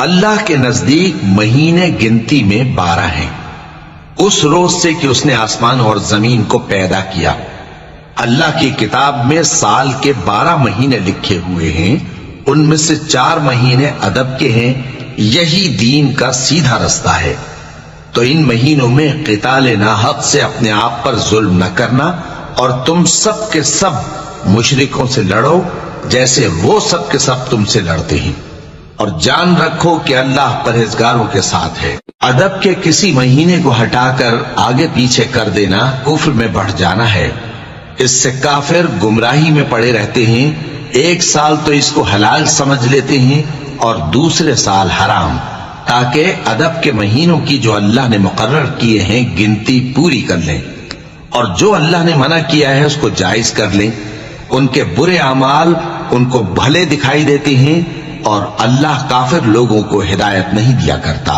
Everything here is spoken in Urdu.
اللہ کے نزدیک مہینے گنتی میں 12 ہیں، اس روز سے کہ اس نے آسمان اور زمین کو پیدا کیا۔ اللہ کی کتاب میں سال کے 12 مہینے لکھے ہوئے ہیں، ان میں سے 4 مہینے ادب کے ہیں۔ یہی دین کا سیدھا رستہ ہے۔ تو ان مہینوں میں قتال ناحق سے اپنے آپ پر ظلم نہ کرنا، اور تم سب کے سب مشرکوں سے لڑو جیسے وہ سب کے سب تم سے لڑتے ہیں، اور جان رکھو کہ اللہ پرہیزگاروں کے ساتھ ہے۔ ادب کے کسی مہینے کو ہٹا کر آگے پیچھے کر دینا کفر میں بڑھ جانا ہے۔ اس سے کافر گمراہی میں پڑے رہتے ہیں، ایک سال تو اس کو حلال سمجھ لیتے ہیں اور دوسرے سال حرام، تاکہ ادب کے مہینوں کی جو اللہ نے مقرر کیے ہیں گنتی پوری کر لیں، اور جو اللہ نے منع کیا ہے اس کو جائز کر لیں۔ ان کے برے اعمال ان کو بھلے دکھائی دیتے ہیں، اور اللہ کافر لوگوں کو ہدایت نہیں دیا کرتا۔